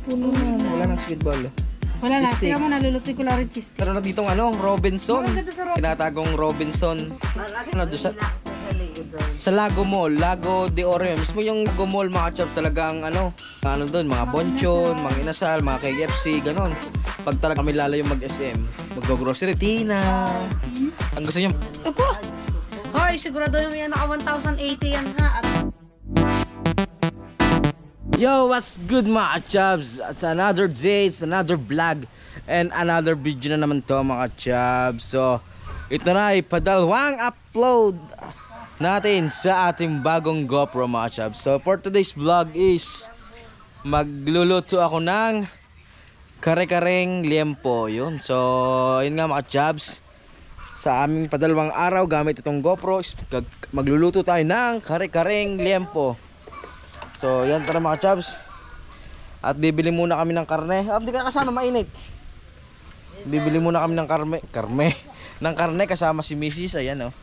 Puno na. Wala nang squid ball. Wala na. Kaya mo nalulutoy ko lang rin cheese stick. Pero na ditong ano, Robinson. Tinatagong Robinson. Ano, doon sa Lago Mall, Lago de Oro. Mismo yung Lago Mall, mga chop, talagang ano doon, mga bonchon, mga inasal, mga KFC, ganon. Pag talaga kami lalayo mag-SM, mag-grocery, Tina. Ang gusto niyo? Opo. Hoy, sigurado yung yan naka 1,080 yan ha. Yo, what's good mga chubs? It's another day, it's another vlog, and another video na naman to mga chubs. So, ito na ipadalawang upload natin sa ating bagong GoPro mga chubs. So, for today's vlog is magluluto ako ng kare-kareng liempo. Yun. So, yun nga mga chubs. Sa aming padalawang araw gamit itong GoPro, magluluto tayo ng kare-kareng liempo. So, yan, tara mga chubs. At bibili muna kami ng karne. Hindi ka kasama, mainit. Bibili muna kami ng ng karne kasama si Mrs. Ayan, oh.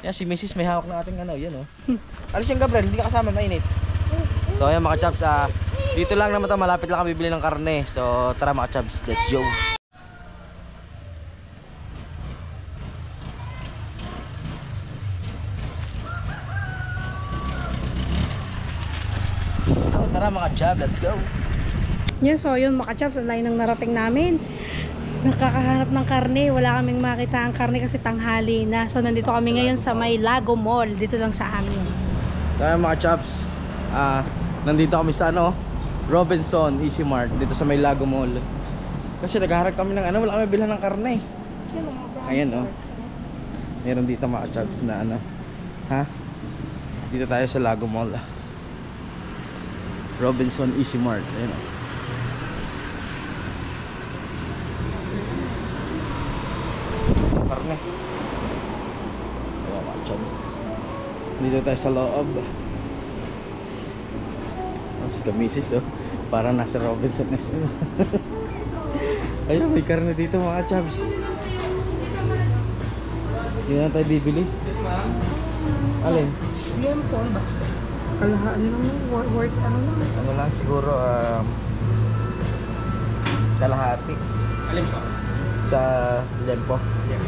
Yan, si Mrs. may hawak na ating ano, yan, oh. Alis yung Gabriel, hindi ka kasama, mainit. So, ayan mga chubs, dito lang naman ito, malapit lang kami bibili ng karne. So, tara mga chubs, let's go. Tara mga chub, let's go. Yes, so yun mga chaps, ang layo ng narating namin. Nakakahanap ng karne, wala kaming makita ang karne kasi tanghali na. So nandito kami ngayon sa may Lago Mall, dito lang sa amin. Kaya mga chubs, nandito kami sa ano, Robinson Easy Mart, dito sa may Lago Mall. Kasi naghaharap kami ng ano, wala kami bilhan ng karne. Ayan, oh. Meron dito mga chubs na ano, ha? Dito tayo sa Lago Mall. Robinson Easy Mart. Ayan, oh. Karne. Ayan mga chubs. Dito tayo sa loob. Oh, si Kamisis, oh. Parang nasa Robinson na siya. Ayun, may karne dito mga chubs. Hindi na tayo bibili. Alin? Liempo ba? Kalahaan lang worth ano lang. Ano lang siguro kalahati. Alin pa? Sa liempo.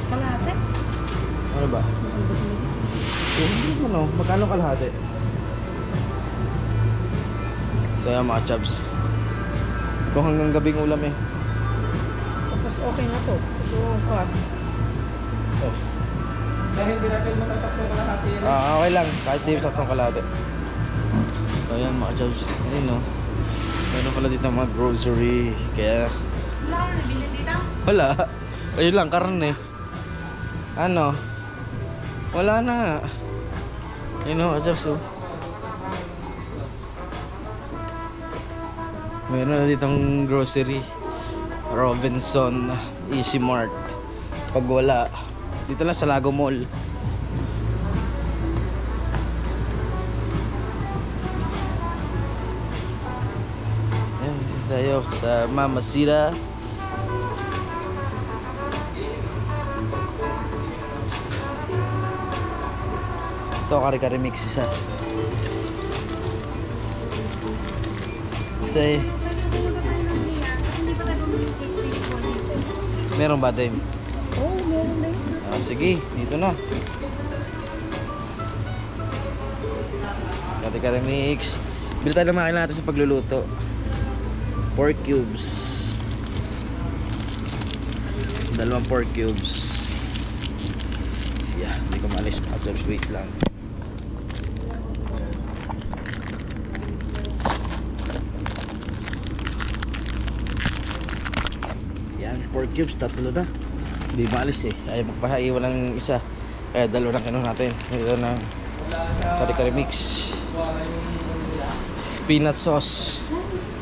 Kalahati? Ano ba? Ano? Magkano kalahati? So yan mga chubs. Kung hanggang gabing ulam eh. Tapos okay na to. Ito ang cut. Oh. Dahil hindi natin masasaktong kalahati. Okay lang. Kahit di saktong kalahati. So ayan mga chubs. Ayun, no? Meron pala dito mga grocery. Kaya Wala ka nabili dito? wala. Ayun lang, karne. Ano? Wala na. Ayun, no, chubs, oh. Meron na ditong grocery. Robinson Easy Mart. Pag wala, dito lang sa Lago Mall. Ayan, tayo sa Mama Sita. So, kare-kare mix isa. Kasi meron ba tayo? Oo, meron na yun. Sige, dito na. Kare-kare mix. Bili tayo ng makina natin sa pagluluto. Pork cubes. 2 pork cubes. Yeah, hindi ko maalis pa. Just wait lang. Yan, pork cubes, 3 na. Hindi maalis eh. Ayaw magpahaiwan ng isa. Kaya 2 na kinuha natin. Ito na kare-kare mix. Peanut sauce.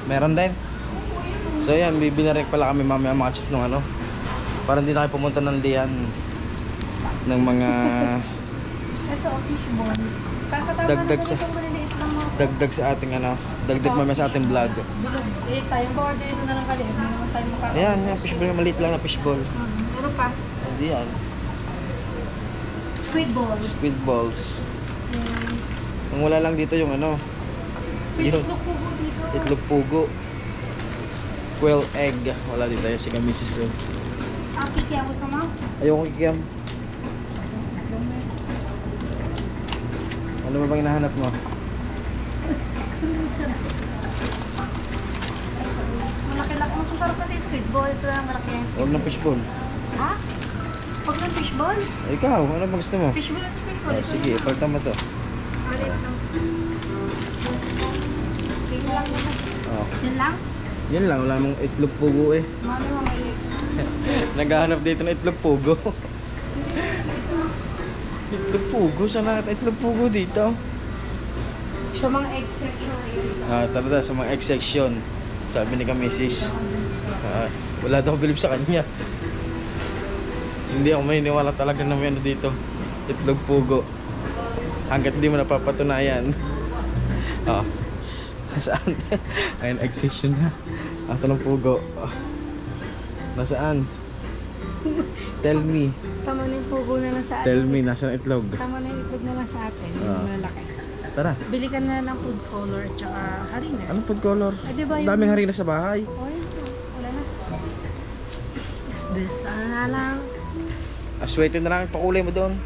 Meron din. So yan, bibili na rin pala kami mamaya mga chips nung ano. Para hindi na kayo pumunta ng liyan ng mga Ito, fishbone. dagdag sa ating ano, dagdag mamaya sa ating vlog. Eh, tayong board dito na lang kali. Hindi naman tayo makakain. Ayan, yung fishball, maliit lang na fishball. Ano pa? Hindi yan. Squid balls. Squid balls. Ang wala lang dito yung ano, yung Itlog pugo dito. itlog pugo. quail egg. Wala dito yung siga misis. Kikiyam gusto mo? Ayoko kikiyam. Ano ba bang hinahanap mo? Malaki-laki. Mas masarap kasi squid ball. Ito lang malaki yung squid Huwag ng fishball. Ha? Huwag ng fishball? Ikaw, ano ba gusto mo? Fishball at squid ball. Sige, ipalitan mo to. Maliit lang. Yun lang naman. Oh. Yun lang? Yan lang, wala mong itlog pugo eh. Mami mo maliit. Naghahanap dito ng itlog pugo. Itlog pugo? Saan nakita itlog pugo dito? Sa mga egg section. Tara sa mga egg section. Sabi ni Kamisis. Wala daw bilib sa kanya. Hindi ako maniniwala talaga na may ano dito. Itlog pugo. Hanggat hindi mo napapatunayan. Nasaan? Ayun, egg section na. Asa ng pugo? Nasaan? Tell me. Tama na yung pugo na lang sa atin. Tell me, nasaan ang itlog? Tama na yung itlog na lang sa atin. Yung malaki. Tara. Bili ka na ng food color at saka harina. Anong food color? Ay, diba yung... Daming harina sa bahay. Oh, yun. Wala na. Is this? Ano na lang? Aswete na lang yung pakulay mo doon.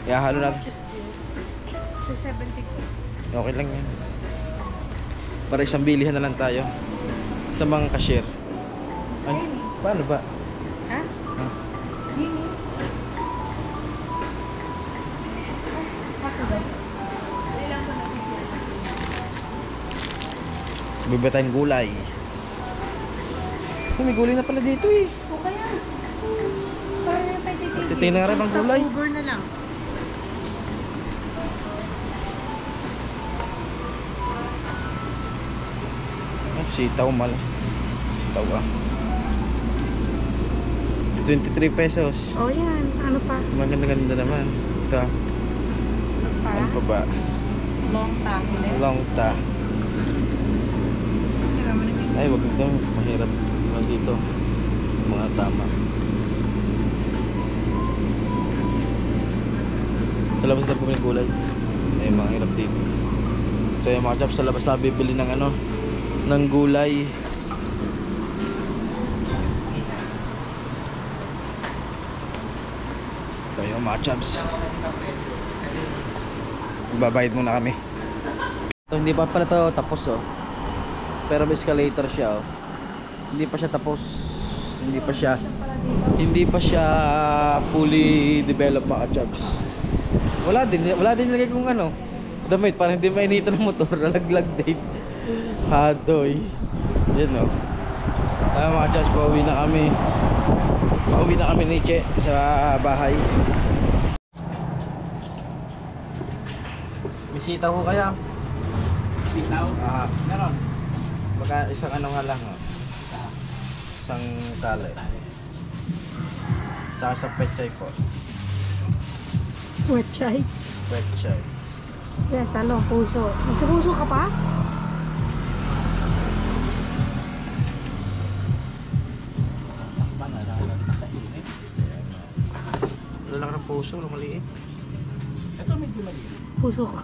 Ihahalo How natin. much is this? 270. Okay lang yan. Para isang bilihan na lang tayo. Sa mga cashier. Ano? Paano ba? Ha? Ha? Hindi. Ako ba? Ilang ko na siya. Bibili tayong gulay. May gulay na pala dito eh. So kaya, parang yung petitigil. Titingnan nga rin ang gulay. Over na lang. Sitaw mal. Sitaw 23 pesos. Oh yan, ano pa? Maganda-ganda naman. Ito. Ano pa ba? Long time. Long ta. Ay, wag nito. Mahirap naman dito. Mga tama. Sa labas na bumili gulay. Ay, mga hirap dito. So yung mga chaps sa labas na bibili ng ano, ng gulay. Ito yung mga chaps. Magbabayad muna kami. Ito, hindi pa pala ito tapos oh. Pero may escalator siya oh. Hindi pa siya tapos. Hindi pa siya fully developed mga chaps. Wala din nilagay kung ano damit para hindi mainitan ng motor. Nalaglag date. Hadoy. Yan o. Tayo mga chaps, pauwi na kami. Pauwi na kami ni Che sa bahay. Bisita ko kaya. Bitaw? Meron. Baka isang ano nga lang oh. Isang tali. Tsaka sa pechay po. Wet chai. Pechay. Yes, talong, puso. Magsupuso ka pa? Takpan na lang sa init. Wala lang ng puso, maliit. Ito medyo maliit. Puso ko.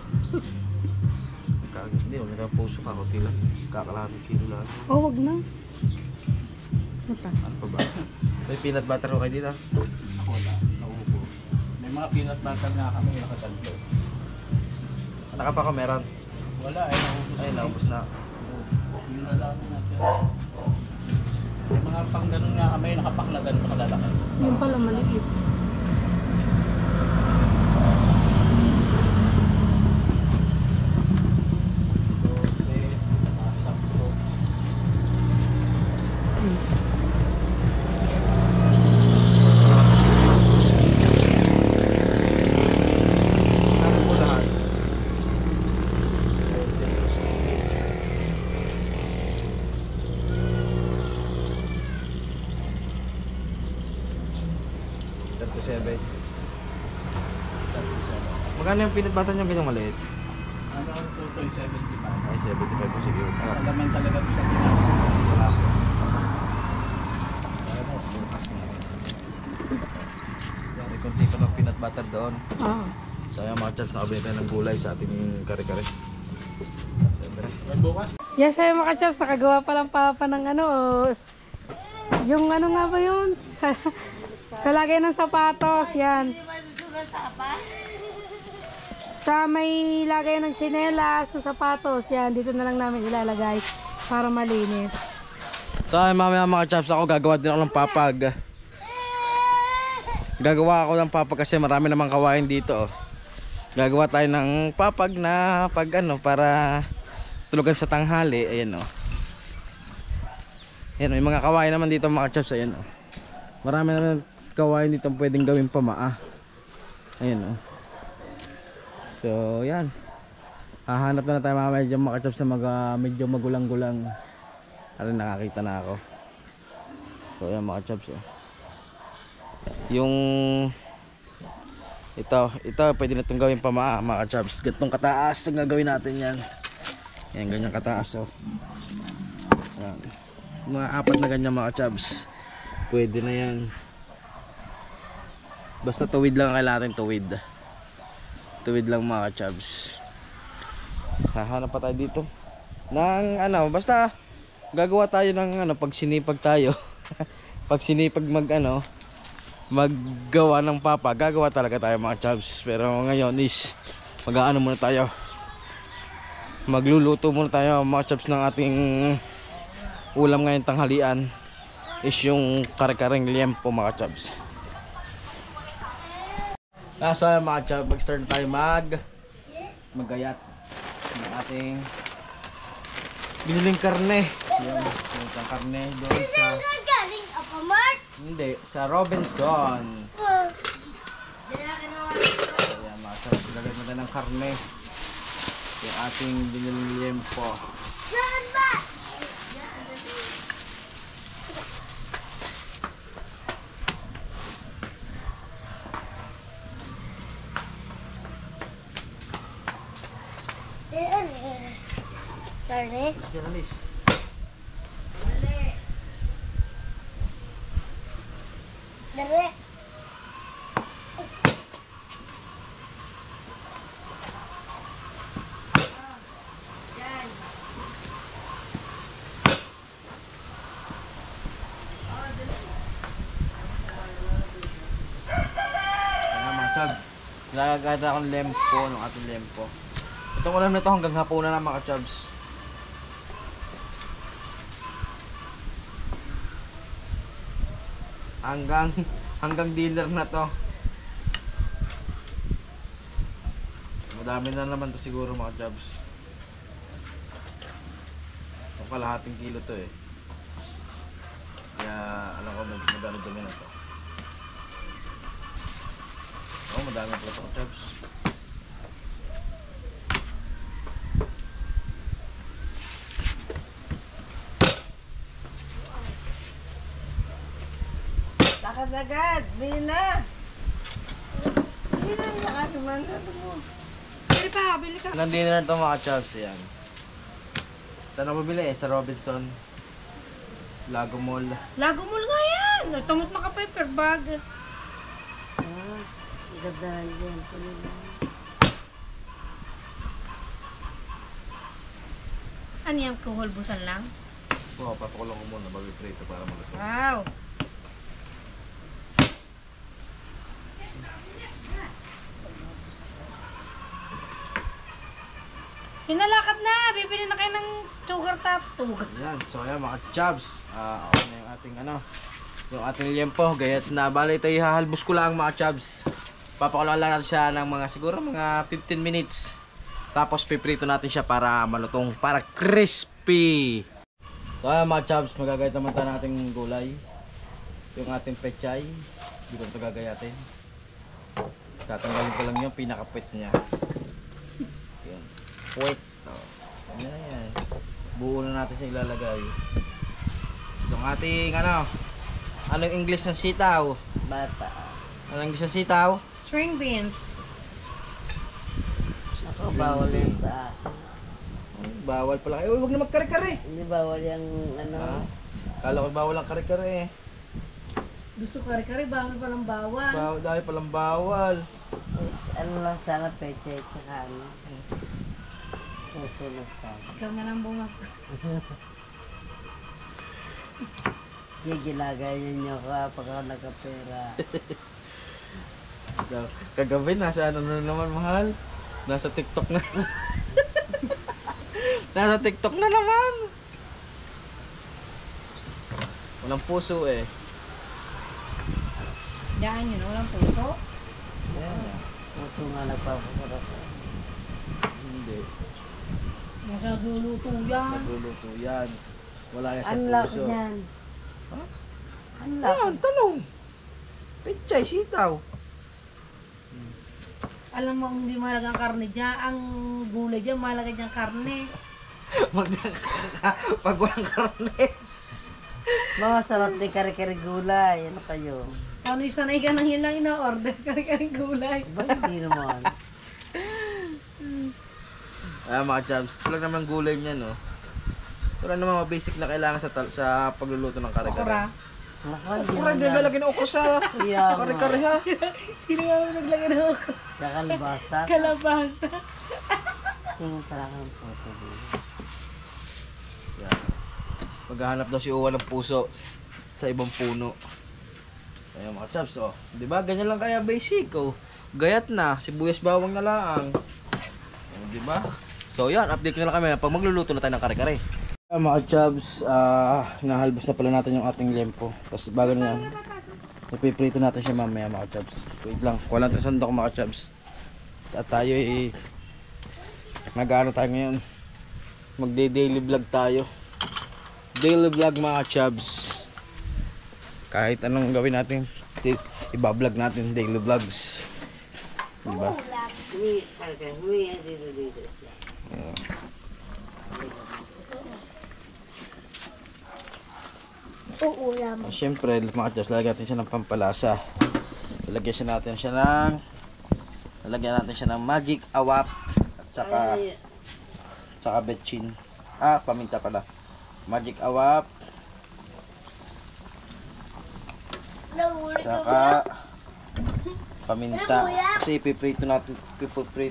Hindi, wala ng puso, kakunti lang. Kakalating kilo lang. Oh, wag na. Ano pa? Ano pa ba? May peanut butter ko kayo dito. Ako wala. Nauubo. May mga peanut butter nga kami nakatanto. Nakapa ka meron? Wala ay naubos. Ay, naubos na. Yun na lang natin. May mga pang ganun nga kami nakapaklagan sa kalalaki. Yung pala maliit. Sabi mo lahat. Magkano yung peanut butter nyo ganyang maliit? Ano ang tutoy 75? Ay, 75 po. Sige. Alaman talaga ito sa ginagawa. May konti pa ng peanut butter doon. Oo. So, yung mga chaps, nakabili tayo ng gulay sa ating kare-kare. Siyempre. bukas. Yes, ay mga chaps, nakagawa pa lang papa ng ano, yung ano nga ba yun? Sa lagay ng sapatos, yan. Sa may lagay ng tsinelas, sa sapatos, yan. Dito na lang namin ilalagay para malinis. So mamaya mga chaps, ako gagawa din ako ng papag. Gagawa ako ng papag kasi marami namang kawain dito. Gagawa tayo ng papag na pag ano, para tulugan sa tanghali. Ayan o. Ayan, may mga kawain naman dito mga chaps. Ayan o. Marami naman kawain dito pwedeng gawin pamaa. Ayan o. So yan. Hahanap na tayo mga medyo mga chaps na medyo magulang-gulang. Ayan, nakakita na ako. So ayan mga chaps o. Yung ito pwede na itong gawin pamaa mga chaps. Gantong kataas ang gagawin natin yan. Yan, ganyan kataas oh. Yan. Mga 4 na ganyan mga chaps. Pwede na yan. Basta tuwid lang ang kailangan natin, tuwid. Tuwid lang mga chaps. Hahanap pa tayo dito ng ano, basta gagawa tayo ng ano, pag sinipag tayo. Pag sinipag maggawa ng papa, gagawa talaga tayo mga chaps. Pero ngayon is mag-aano muna tayo, magluluto muna tayo mga chaps ng ating ulam ngayon tanghalian, is yung kare-kareng liempo mga chaps. So mga chaps, mag-start tayo magayat ng ating biniling karne. Yung karne doon sa hindi, sa Robinson. Ayan mga chaps, ilagay natin ng karne yung ating biniling liempo. Karne? Jalanis. Dere. Nagagada akong lempo ng ating lempo. Itong ulam na to hanggang hapunan na mga chubs. Hanggang dinner na to. Madami na naman to siguro mga chubs. Ito kalahating kilo to eh. Kaya alam ko madami na to. Oh, madami pala ito chubs. Agad, bili na. Bili na niya kasi manalo mo. Bili ka. Hanggang dinner na ito mga chubs. Yan. Saan ako mabili eh? Sa Robinson. Lago Mall. Lago Mall nga yan. Tumot na ka paper bag. Ganda yan. Ano yan? Kuhulbusan lang? Oo, papakulong ko muna bago i-prito para maluto. Wow. Pinalakad na! Bibili na kayo ng sugar top. Yan, so ayan mga chubs. Okay na yung ating yung ating liempo. Gayat na. Bali ito ihahalbos ko lang mga chubs. Papakuloan lang natin siya ng siguro mga 15 minutes. Tapos piprito natin siya para malutong, para crispy. So ayan mga chubs, magagayat naman tayo ng ating gulay. Yung ating pechay. Dito ito gagayatin. Tatanggalin ko lang yung pinaka-puwet niya. Yan. Puwet. Yan na yan. Buo na natin siya ilalagay. Yung ating anong English ng sitaw? Bata. Anong English ng sitaw? String beans. Ako, bawal yan sa... Bawal pala. Huwag na magkare-kare. Hindi bawal yung Kala ko bawal ang kare-kare eh. Gusto kare-kare, bawal pa ng bawal. Dahil palang bawal. Ano lang sana peche, tsaka ano. Susunod ka. Ikaw na lang bumak. Ginagayan niyo ka pag ako nagkapera. Kagabi nasa ano na naman mahal? Nasa TikTok na. Nasa TikTok na naman. Walang puso eh. Yan yun, walang puso. Yeah. Puso nga nagpapasarap. Hindi. Magluluto yan. Nagluluto yan. Wala yan sa Ang laki puso. niyan. Ha? Ang laki. Ayan, talong. Pechay, sitaw. Alam mo, hindi mahalagang karne dyan. Ang gulay dyan, mahalaga dyan karne. Pag walang karne. Masarap din kare-kare gulay. Ano kayo? Ano yung sanay ka nang yun lang ina-order ka gulay. Ba hindi naman. Mga chubs, ito lang naman gulay niya, no? Ito lang naman mga basic na kailangan sa pagluluto ng kare-kare. Okra. Okra, di ba lagyan ng okra sa Kaya nga. kare-kare ha? Sino nga mo naglagay ng okra? Sa kalabasa. Kalabasa. Tingin talaga ang puso dito. Yan. Maghahanap daw si Uwa ng puso sa ibang puno. Ayan mga chubs, oh. Di ba? Ganyan lang kaya basic, oh. Gayat na, sibuyas bawang na lang. Oh, di ba? So yan, update ko na lang kami pag magluluto na tayo ng kare-kare. Mga chubs, nahalbos na pala natin yung ating lempo. Tapos bago na yan, ipiprito natin siya mamaya mga chubs. Wait lang, walang sandok mga chubs. At tayo mag-ano tayo ngayon, magde-daily vlog tayo. Daily vlog mga chubs. Kahit anong gawin natin, iba-vlog natin daily vlogs. Diba? Siyempre, mga chubs, lalagyan natin siya ng pampalasa. Lalagyan natin siya ng magic awap at saka betchin. Paminta pala. Magic awap. Saka paminta. Kasi ipiprito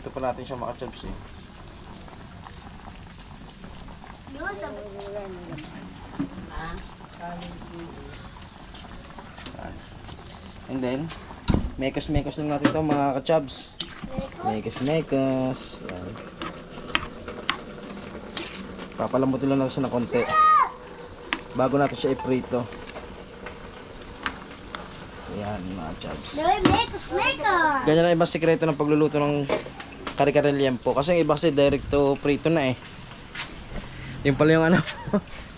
pa natin siya mga chubs eh. And then, mekos lang natin ito mga ka-chubs. Mekos. Yan. Papalambutin lang natin siya ng konti bago natin siya iprito. Yan mga chubs. Ganyan na ibang sikreto ng pagluluto ng kare-kare liempo. Kasi yung iba kasi direct to prito na eh. Yung pala yung ano,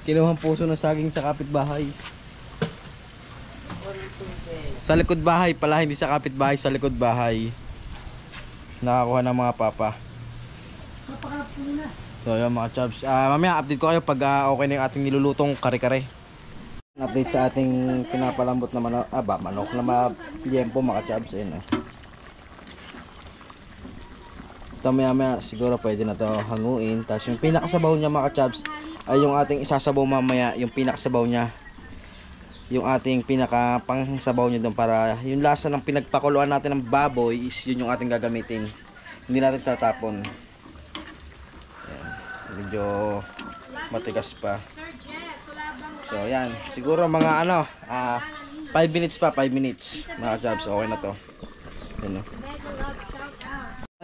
kinuhang puso ng saging sa kapitbahay. Sa likod bahay pala, hindi sa kapitbahay, sa likod bahay. Nakakuha ng mga papa. So yun mga chubs. Mamaya update ko kayo pag okay na yung ating nilulutong kare-kare. Update sa ating pinapalambot na manok na liempo mga chubs. Ayun, ito maya siguro pwede na to hanguin. Tapos yung pinakasabaw niya mga chubs ay yung ating isasabaw mamaya. Yung pinakasabaw niya, yung ating pinakapangsabaw niya doon, para yung lasa ng pinagpakuluan natin ng baboy is yun yung ating gagamitin. Hindi natin tatapon. Ayan. Medyo matigas pa. So yan, siguro mga 5 minutes pa, 5 minutes mga chubs, okay na to. Yan,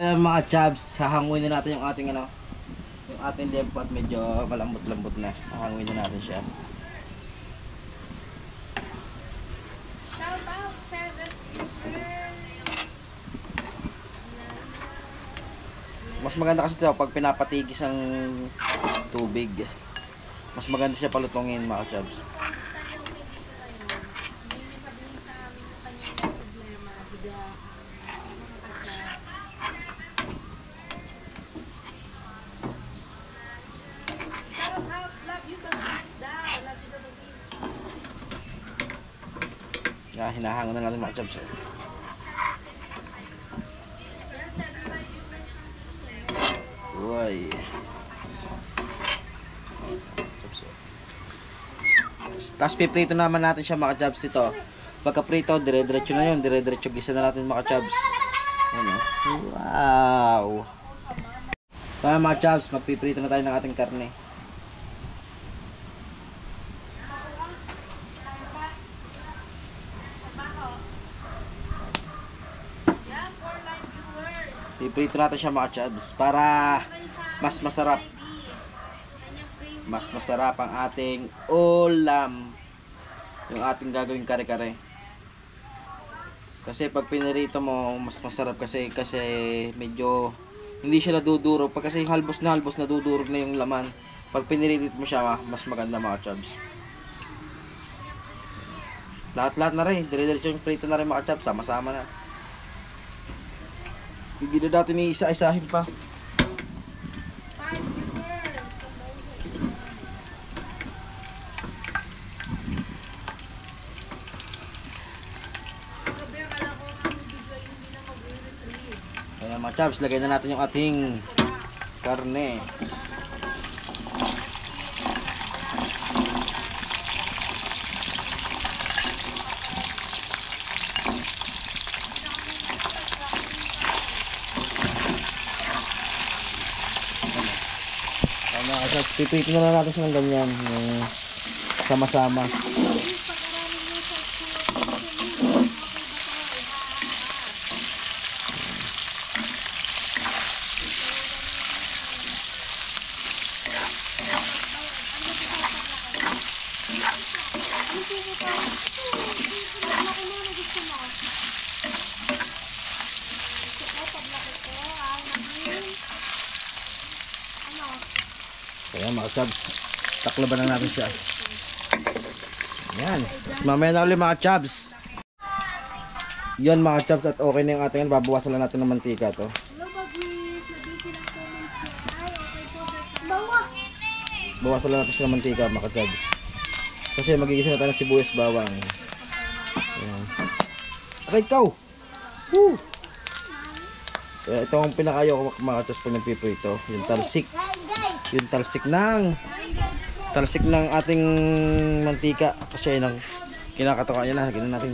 ayan mga chubs, hahanguin na natin yung ating yung ating liempo at medyo malambot-lambot na. Hahanguin na natin siya. Mas maganda kasi ito pag pinapatigis ang tubig. Mas maganda siya palutongin mga chubs. Hinahangon na natin mga chubs. Uy. Tapos piprito naman natin siya mga chubs ito. Pagka prito, dire-diretso na yun. Dire-diretso gisa na natin mga chubs. Ano? Wow. Kaya mga chaps, magpiprito na tayo ng ating karne. Piprito natin siya mga chaps para mas masarap. Mas masarap ang ating ulam. Yung ating gagawing kare-kare. Kasi pag pinirito mo, mas masarap kasi medyo hindi siya nadudurog. Pag kasi halbos nadudurog na yung laman. Pag pinirito mo siya, mas maganda mga chubs. Lahat-lahat na rin. Dire-diretso yung prito na rin mga chubs. Sama-sama na. Hindi na natin iisa-isahin pa. Ayan mga chaps, lagay na natin yung ating karne. Ayan mga chaps, pipitin na natin siya ng ganyan. Sama-sama. Ayan mga chubs, taklaban na natin siya. Ayan, tapos mamaya na ulit mga chubs. Yan mga chubs, at okay na yung ating, babawasan lang natin ng mantika to. Bawasan lang natin siya ng mantika mga chubs. Kasi magigisa na tayo ng sibuyas bawang. Ayan. Okay, ikaw! Woo! Kaya ito ang pinakayo ko mga chubs pag nagpiprito, yung talsik. Yung talsik ng ating mantika kasi yun ang kinakatawa. Yan na, lagyan natin.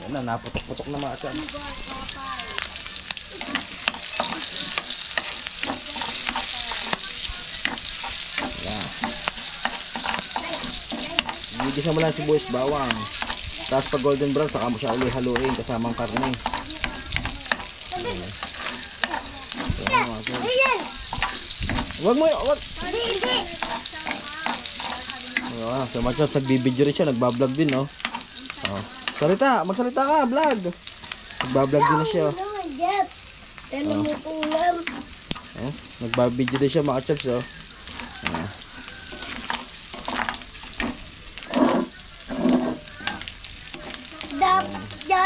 Yan na, naputok-putok na mga chubs. Yan. Gigisa mo lang sibuyas bawang. Tapos pag golden brown, saka mo siya uli haluin kasamang karne. Wag mo, wag. So mga chubs, nagbibideo rin siya, nagbablog din, no? Oh. Magsalita ka, vlog. Nagbablog din na siya. Oh. Nagbabideo din siya mga chubs, oh.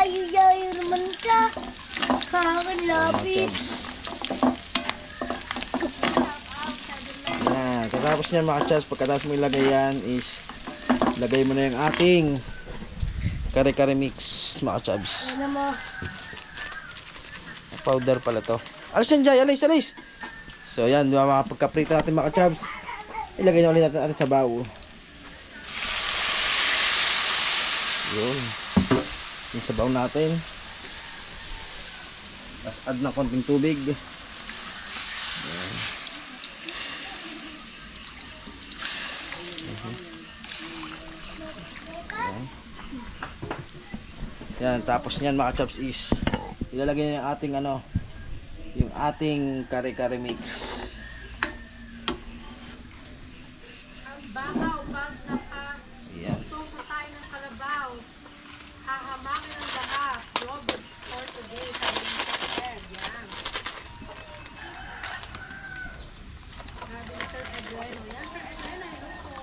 Jayu naman ka. Kakalapit. Yan. Katapos niyan mga chubs, pagkatapos mo ilagay yan is lagay mo na yung ating kare-kare mix mga chubs. Ano mo? Powder pala to. Alis yan Jay, alis. So yan, mga pagkaprito natin mga chubs, ilagay na ulit natin sa bawo. Yun. Yung sabaw natin. Tapos add ng konting tubig. Yan. Yan, tapos niyan mga chops is ilalagay na yung ating yung ating kare-kare mix. Bagaw, pag Yan. nakatutok sa tayo ng kalabaw, hahamakin ang lahat. Robot for today, sabi ni Sir Ed. Yan. Sabi ni Sir Edweno. Yan, Sir Edweno, hello po.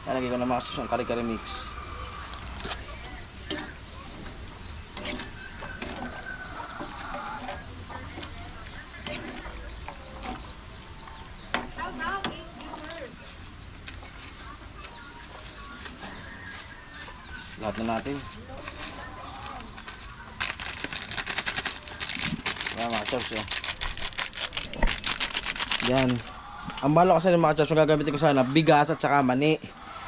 Lalagay ko na mga chops yung kare-kare mix. Lahat na natin. Yan mga mga chops. Oh. Yan. Ang bala ko sa mga chops, gagamitin ko sana bigas at saka mani.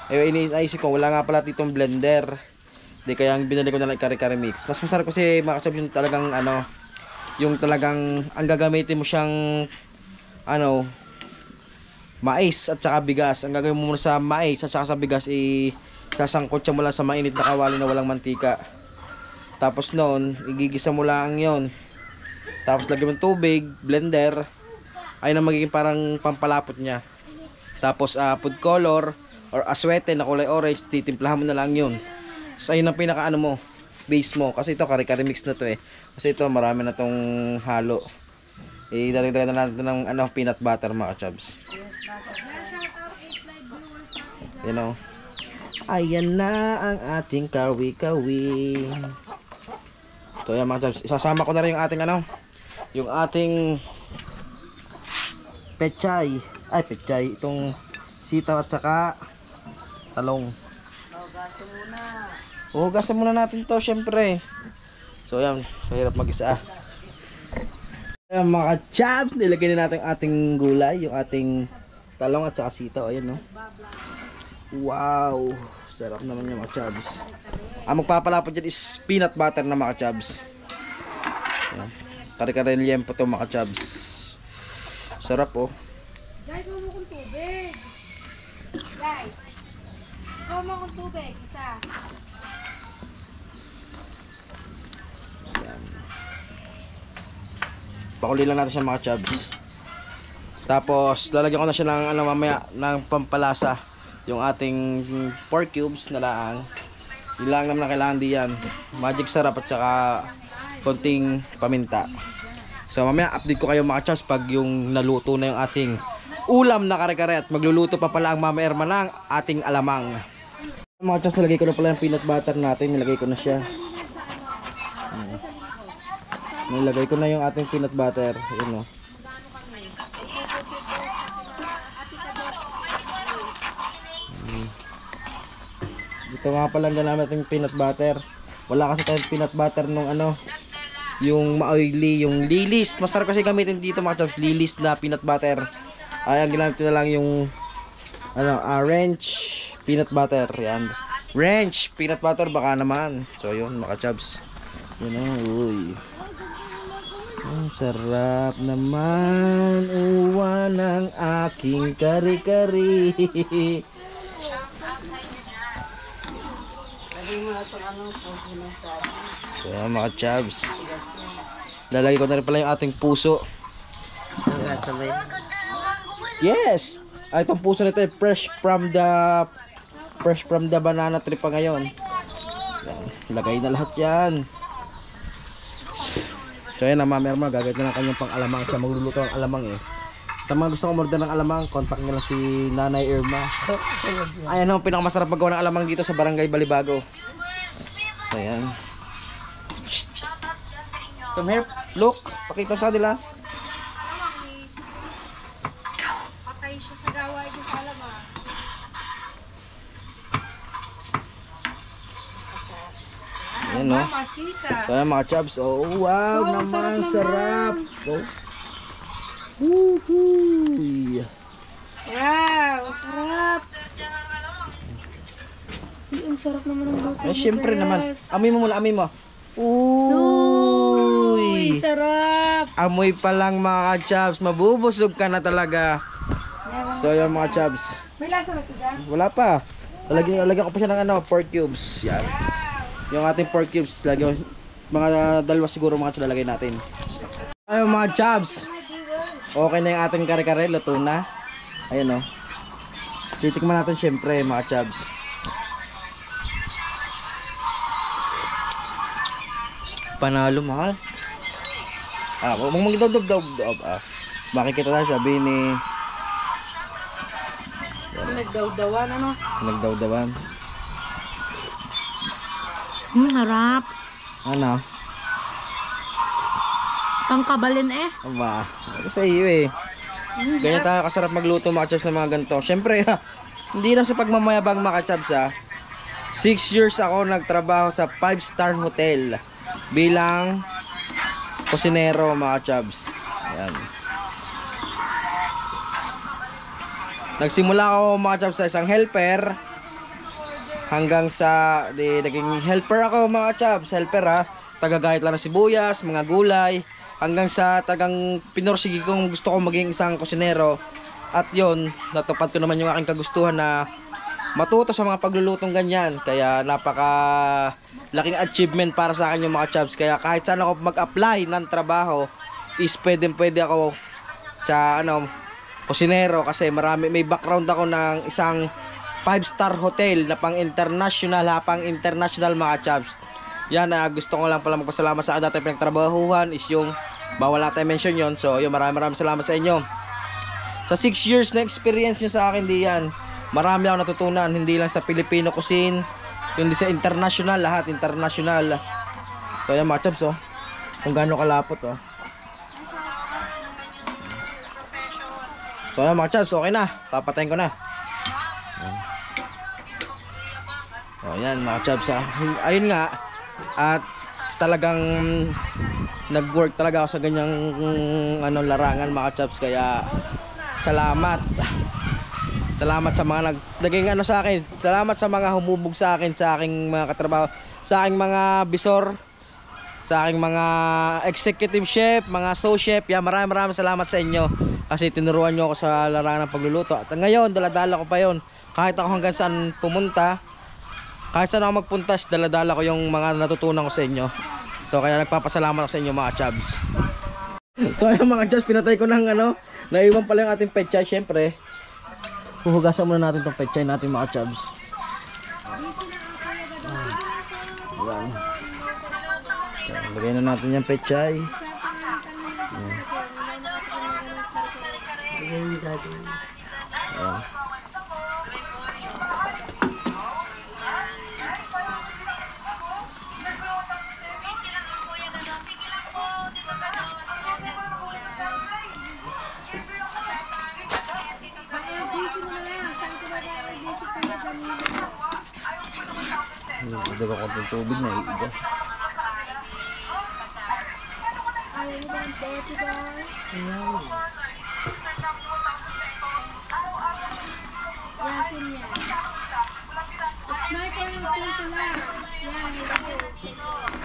Naisip ko, wala nga pala ditong blender. Di kaya binili ko na lang kare-kare mix. Mas masarap kasi mga chops yung talagang ano, yung talagang ang gagamitin mo siyang ano, mais at saka bigas. Ang gagawin mo muna sa mais at saka sa bigas sasangkot siya mula sa mainit na kawali na walang mantika. Tapos noon, igigisa mo lang yon. Tapos lagyan mo tubig, blender. Ayun ang magiging parang pampalapot niya. Tapos food color or aswete na kulay orange, titimplahan mo na lang yun. So ayun ang pinaka ano mo, base mo. Kasi ito kare-kare mix na to eh. Kasi ito marami na tong halo. Idadagdagan na natin ng ano, peanut butter mga chubs. You know. Ayan na ang ating kawi-kawi. So yan mga chubs, isasama ko na rin yung ating ano, yung ating pechay. Ay pechay, itong sitaw at saka talong. Hugasan muna natin to syempre. So yan, mahirap mag-isa. Ayan mga chubs, nilagay na natin ating gulay, yung ating talong at saka sitaw. Ayan no. Wow, sarap naman yung mga chubs. Ang magpapalapot dyan is peanut butter na mga chubs. Kare-kare liempo to mga chubs. Sarap oh. Guys, huwag mo kong tubig. Guys, huwag mo kong tubig. Isa. Pakuli lang natin siya mga chubs. Tapos lalagyan ko na siya ng ano mamaya ng pampalasa. Yung ating pork cubes na laang. Yun lang naman na kailangan diyan. Magic sarap at saka konting paminta. So mamaya update ko kayo mga chubs pag yung naluto na yung ating ulam na kare-kare at magluluto pa pala ang Mama Irma ng ating alamang. Mga chubs, nilagay ko na pala yung peanut butter natin. Nilagay ko na siya. Nilagay ko na yung ating peanut butter. Yun o. Dito nga pala namin ating peanut butter. Wala kasi tayong peanut butter nung ano, yung ma-oily, yung Lilis. Masarap kasi gamitin dito mga chubs, Lilis na peanut butter. Ay, ang ginamit ko na lang yung ano, ranch peanut butter. Yan. Ranch peanut butter baka naman. So yun mga chubs. Yun o, uy. Ang sarap naman uwan ng aking kari-kari. So mga chubs, lalagay ko na rin pala yung ating puso. Yes! Ay, itong puso nito ay fresh from the banana tree pa ngayon. Yan. Lagay na lahat yan. So yan na Mama Irma, gagawin na ng kanyang pang alamang. Siya magluluto ng alamang eh. Sa mga gusto kong order ng alamang, contact nyo lang si Nanay Irma. Ayan ang pinakamasarap magawa ng alamang dito sa Barangay Balibago. Ayan. Shh. Come here, look. Pakita sa kanila. Patay siya sa gawain ng alamang. Ayan no. So ayan mga chubs. Oh wow, Oh, naman sarap sarap. Oh. Woohoo. Wow, sarap. Ang sarap naman ng luto. Eh syempre naman. Amoy mo muna, amoy mo. Uy, sarap. Amoy pa lang mga chubs, mabubusog ka na talaga. So yung mga chubs, May lasa na ito dyan? wala pa. Lalagyan ko pa siya ng ano, pork cubes. Yan. Yung ating pork cubes, lagyan mga dalawa siguro mga chubs lalagay natin. Ayun mga chubs. Okay na yung ating kare-kare, luto na. Ayun oh. Titikman natin syempre mga chubs. Panalo mahal. Huwag mong magdaw-daw. Makikita tayo sabihin ni Nagdawdawan, ano? nagdaw-dawan. Harap. Ano? Ang kabalin eh. Aba, ano sa iyo eh. Ganyan tayo kasarap magluto mga chubs ng mga ganito. Siyempre ha, hindi lang sa pagmamayabang mga chubs ha. 6 years ako nagtrabaho sa 5-star hotel bilang kusinero mga chubs. Ayan. Nagsimula ako mga chubs sa isang helper hanggang sa naging helper ako mga chubs. Helper ha, tagagahit lang ng sibuyas, mga gulay, hanggang sa tagang pinorsige kong gusto ko maging isang kusinero. At yon, natupad ko naman yung aking kagustuhan na matuto sa mga paglulutong ganyan. Kaya napaka laking achievement para sa akin yung mga chubs. Kaya kahit saan ako mag-apply ng trabaho is pwede ako sa kusinero, kasi may background ako ng isang 5-star hotel na pang international mga chubs. Yan, gusto ko lang pala magpasalamat sa dati pinagtrabahuhan is yung bawal natin mention yon. So yung maraming salamat sa inyo. Sa 6 years na experience nyo sa akin diyan, marami ako natutunan, hindi lang sa Filipino cuisine, hindi sa international, lahat international. So yan mga chubs, kung gaano kalapot. So yan mga chubs, okay na, papatayin ko na. So yan mga chubs, ayun nga, at talagang nag-work talaga ako sa ganyang larangan mga chubs. Kaya salamat sa mga naging sa akin. Salamat sa mga humubog sa akin, sa aking mga katrabaho, sa aking mga bisor, sa aking mga executive chef, mga sous chef. Yan, maraming salamat sa inyo kasi tinuruan nyo ako sa larangan ng pagluluto. At ngayon, daladala ko pa yon. Kahit ako hanggang saan pumunta, kahit saan ako magpunta, daladala ko yung mga natutunan ko sa inyo. So kaya nagpapasalamat ako sa inyo mga chubs. So ayun mga chubs, pinatay ko ng naiwan pala yung ating pechay. Syempre huhugasan muna natin itong pechay natin mga chubs. Ayan. Lagay na natin yung pechay. Ayan. Daga ko ng tubig na iiga.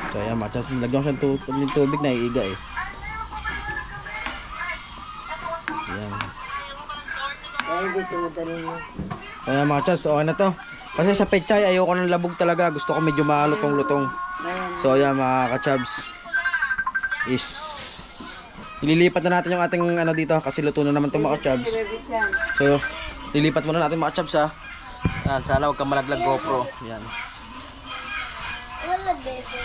So ayan mga chubs, lagyan ko ng tubig na iiga eh. Ayan. Ayan mga chubs, okay na to. Kasi sa pechay ayoko ng labog talaga, gusto ko medyo malutong-lutong. So ayan mga ka-chubs, is ililipat na natin yung ating dito kasi luto na naman itong mga ka-chubs. So lilipat muna natin mga ka-chubs ha. Yan, sana huwag kang malaglag GoPro. Yan. Wala bebe.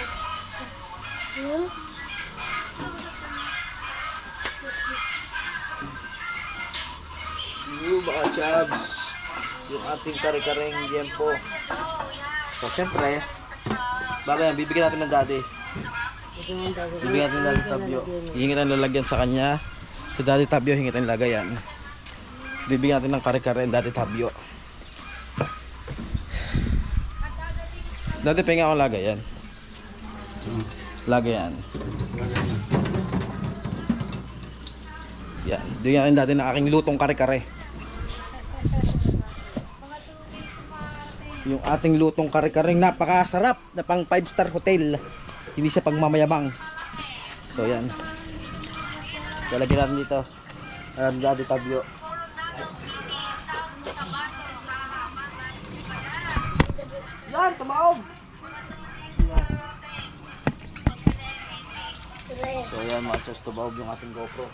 Mga ka-chubs, yung ating kare-kareng liempo. So siyempre, bago yan, bibigyan natin ng daddy. Bibigyan natin ng daddy Tabio. Hingit ang lalagyan sa kanya. Sa daddy Tabio, hingit ang lagayan. Bibigyan natin ng kare-kareng daddy Tabio. Daddy, pengen akong lagayan. Lagayan. Yan, bibigyan natin ng aking lutong kare-kare. Yung ating lutong kare-kareng napakasarap na pang 5-star hotel. Hindi siya pagmamayabang. So yan. Lalagyan natin dito. Daddy Tabio. Yan, tumaob. So yan mga chubs, tumaob yung ating GoPro.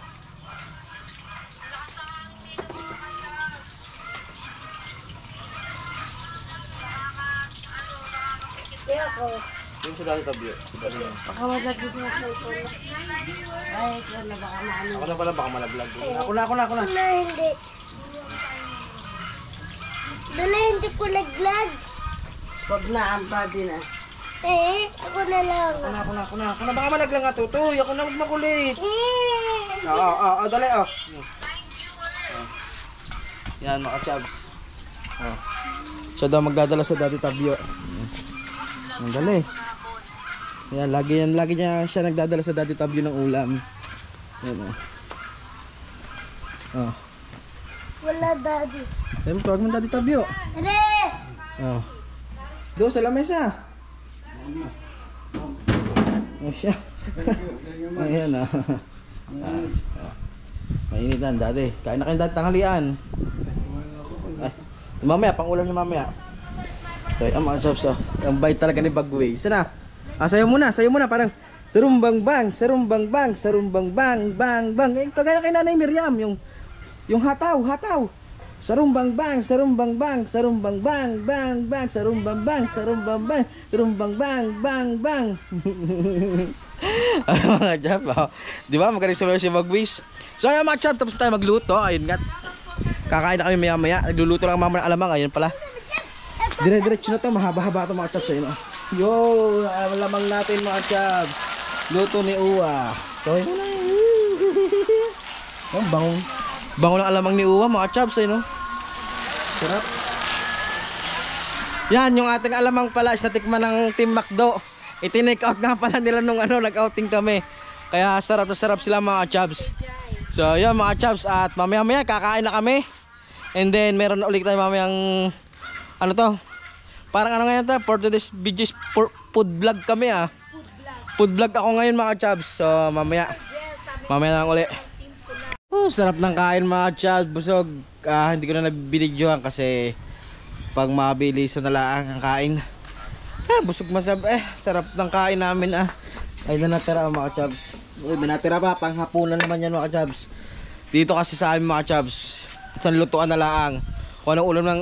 Yung sa Daddy Tabio. Baka malaglag na sa ito. Ay, ito na baka maano. Ako na pala, baka malaglag. Ako na. Wala, hindi. Dala, hindi ko laglag. Pag naamba din ah. Ako na lang. Ako na, baka malaglag nga tutoy. Ako na magmakulit. Dali. Yan mga chubs. Siya daw magdadala sa Daddy Tabio. Ang dali. Yan, lagi niya siya nagdadala sa Daddy Tabyo ng ulam. Yan o. Oh. Wala daddy. Ayun, tawag mo Daddy Tabyo. Hindi! Oh. Doon sa lamesa. Oh, siya. Ayan ah. Mainitan dati. Kain na kayo dati tanghalian. Ay, mamaya, pang ulam niyo mamaya. So, ang mga chops, ang bait talaga ni Bagway. Sana? Sayo muna, parang sarumbang bang, sarumbang bang, sarumbang bang, bang, bang. Eh, kagaya kay Nanay Miriam, yung hataw. Sarumbang bang, sarumbang bang, sarumbang bang, bang, bang, sarumbang bang, sarumbang bang, sarumbang bang, bang, bang. Ano mga chop, oh. Di ba? Magaling sa si Bagways. So, ayun mga chop, tapos tayo magluto. Ayun nga. Kakain na kami maya-maya. Nagluluto lang mama ng alamang. Ayun pala. Dire-diretso na to, mahaba-haba to mga chops. Ayun, oh. Yo, alamang natin mga chops. Luto ni Uwa. So, ayun na. Oh, bango ng alamang ni Uwa mga chops. Ayun, oh. Sarap. Yan, yung ating alamang pala is natikman ng Team McDo. Itinake out nga pala nila nung nag-outing kami. Kaya sarap na sarap sila mga chops. So, yun mga chops. At mamaya-maya kakain na kami. And then, meron na ulit tayo mamayang parang ngayon to, for today's video is food vlog kami ah. Food vlog ako ngayon mga chops. So mamaya na lang ulit. Sarap ng kain mga chops. Busog. Hindi ko na nabinidyohan kasi pag mabilis na lang ang kain. Busog masab. Sarap ng kain namin ah. Ay na natira mga chops. May natira pa, panghapunan naman yan mga chops. Dito kasi sa amin mga chops, isang lutuan na lang. Kung anong ulam ng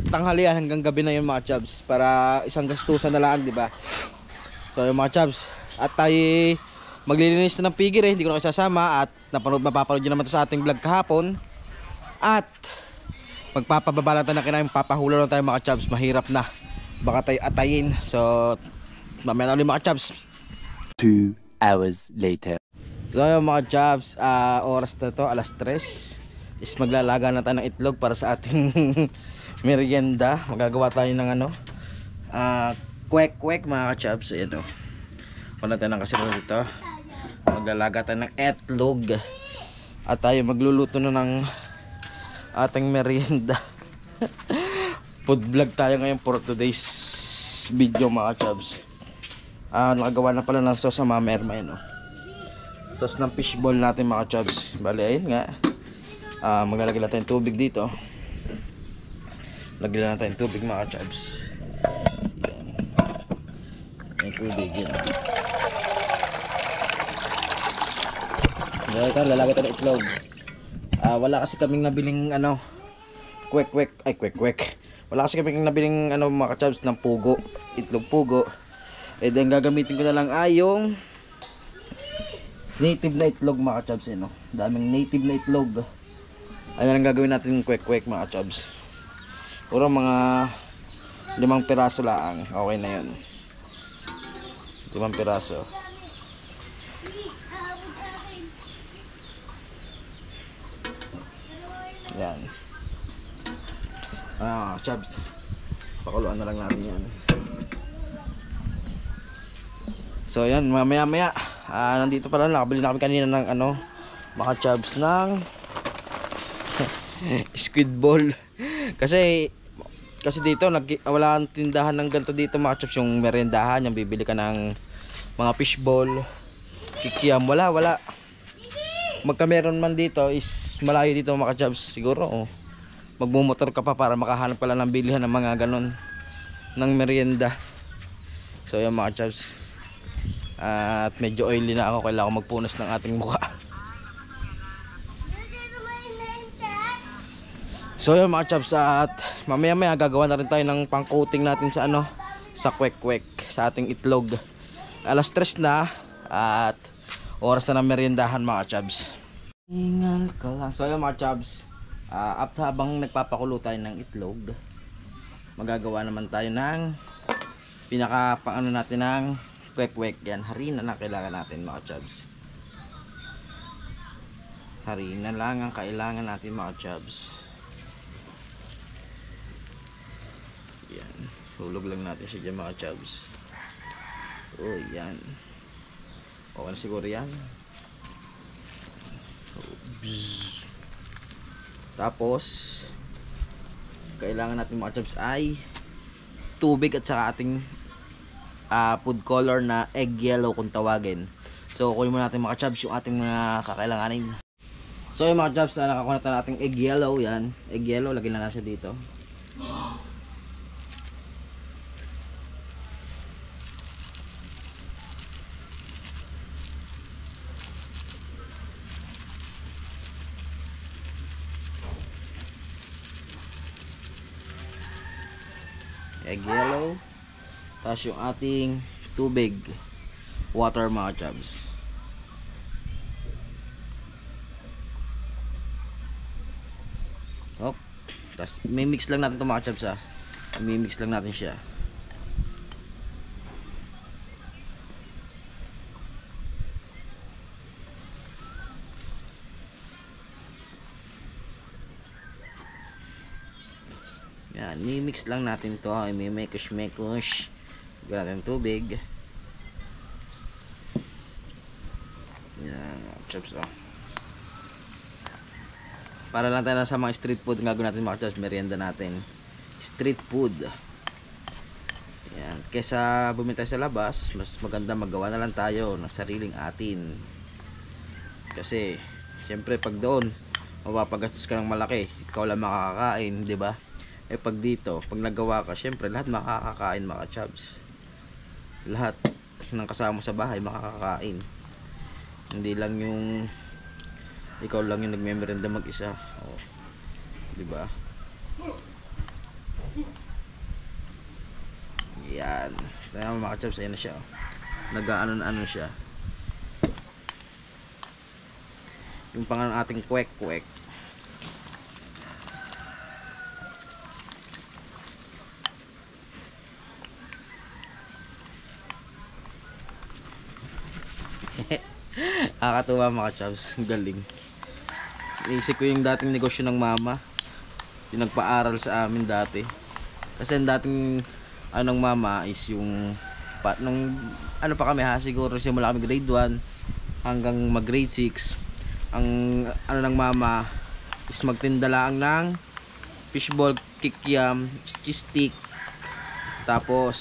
tanghalian hanggang gabi na yun mga chops. Para isang gastusan na lang, di ba? So yung mga chops, at tayo maglilinis na ng pigir hindi ko na kasasama. At mapapanood nyo naman to sa ating vlog kahapon. At magpapababala tayo na kinaming papahula lang tayo mga chops. Mahirap na, baka tayo atayin. So mamaya na ulit mga chops. 2 hours later. So yung mga chops, oras na to, alas 3 is maglalaga na tayo ng itlog para sa ating merienda. Magagawa tayo ng kwek-kwek mga chops. Ayan o, wala tayo ng kasirula dito. Maglalaga tayo ng itlog at tayo magluluto na ng ating merienda. Food vlog tayo ngayon for today's video mga chops. Nakagawa na pala ng sauce sa Mama Erma yun, sauce ng fishball natin mga chops. Bali ayun nga, maglalagay natin tubig dito. Lagyan natin tubig mga chops. Yan, may tubig yan. Lalagay tayo ng itlog. Wala kasi kaming nabiling kwek-kwek. Wala kasi kaming nabiling mga chops ng pugo, itlog pugo. Eh then gagamitin ko na lang yung native na itlog mga chops. Daming native na itlog. Ayan ang gagawin natin kwek-kwek mga chops. Puro mga 5 piraso lang. Okay na yun. 5 piraso. Yan. Chops. Pakuluan na lang natin yan. So yan, maya-maya nandito pala, nakabili na kami kanina ng mga chops ng squid ball. Kasi dito wala ang tindahan ng ganito dito mga chops, yung merendahan, yung bibili ka ng mga fish ball, kikiam, wala. Magkameron man dito is malayo dito mga chops. Siguro magmumotor ka pa para makahanap ka lang ng bilihan ng mga ganon ng merienda. So yan mga chops. At medyo oily na ako, kailangan ko magpunas ng ating mukha. So yun mga chops, at mamaya gagawa na rin tayo ng pang-coating natin sa sa kwek-kwek, sa ating itlog. Alas 3 na at oras na ng meriendahan mga chops. Ingal ka lang. So yun mga chops, habang nagpapakulo tayo ng itlog, magagawa naman tayo ng pinaka pang natin ng kwek-kwek. Yan, harina na kailangan natin mga chops. Harina lang ang kailangan natin mga chops. Yan, hulog lang natin siya dyan mga chops. Oh, yan. Okay na siguro yan. Bzz. Tapos kailangan natin mga chubs ay tubig at saka ating food color na egg yellow kung tawagin. So kunin muna natin mga chubs yung ating mga kakailanganin. So yung mga chubs na nakakuha natin ating egg yellow, yan. Egg yellow, lagyan na siya dito. Egg yellow. Tapos yung ating tubig, water mga chubs. Hop. Tapos may mix lang natin ito mga chubs ha. May mix lang natin siya. Yan, mi-mix lang natin to. May-mekush-mekush. Lagyan natin tubig. Yan, chops oh. Para lang tayo sa mga street food, gagawin natin mga chops, merienda natin. Street food. Yan, kesa bumili tayo sa labas, mas maganda magawa na lang tayo ng sariling atin. Kasi, siyempre pag doon, mapapagastos ka ng malaki, ikaw lang makakakain, di ba? Eh pag dito, pag nagawa ka, syempre lahat makakakain mga chubs. Lahat ng kasama sa bahay makakakain. Hindi lang yung ikaw lang yung nagmemerenda mag-isa. Oh. 'Di ba? Yan. Kaya mga chubs, ayun na siya. Oh. Nag-ano siya. Yung pangalan ating kwek-kwek. Nakakatuwa mga chubs, galing. Iisip ko yung dating negosyo ng mama, yung nagpaaral sa amin dati. Kasi ang dating ng mama is yung nung ano pa kami ha, siguro simula kami grade 1 hanggang mag grade 6. Ang ano ng mama is magtinda lang ng fishball, kikiam, cheese stick. Tapos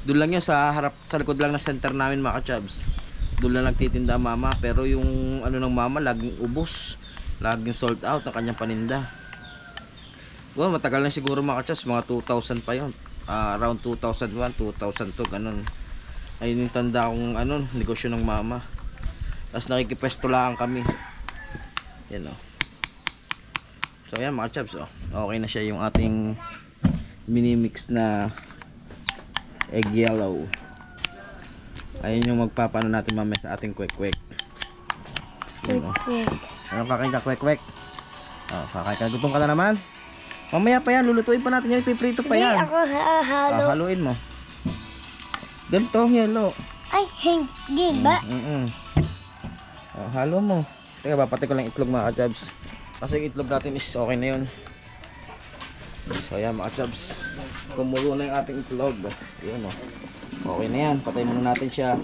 doon lang yun sa harap, sa likod lang ng center namin mga chubs. Doon lang nagtitinda mama, pero yung ano ng mama laging ubos, laging sold out ang kanyang paninda. Well, matagal na siguro mga chas, mga 2000 pa yun, around 2001, 2002 ganun. Ayun yung tanda kong ano, negosyo ng mama. Tapos nakikipwesto lang kami. Yan o. So yan mga chubs, oh. Okay na siya yung ating mini mix na egg yellow. Ayun yung magpapano natin mamaya sa ating kwek-kwek. Ano kakain ka kwek-kwek? Oh, kakain ka. Gutom ka na naman? Mamaya pa yan, lulutuin pa natin yan, ipiprito pa yan. Hindi ako halo. Haluin mo. Ganito ang yelo. Ay, hindi ba? Halo mo. Teka, papatay ko lang itlog mga ka-chubs. Kasi yung itlog natin is okay na yun. So yan mga ka-chubs, kumulo na yung ating itlog. Yun o. Okay na yan, patay muna natin siya.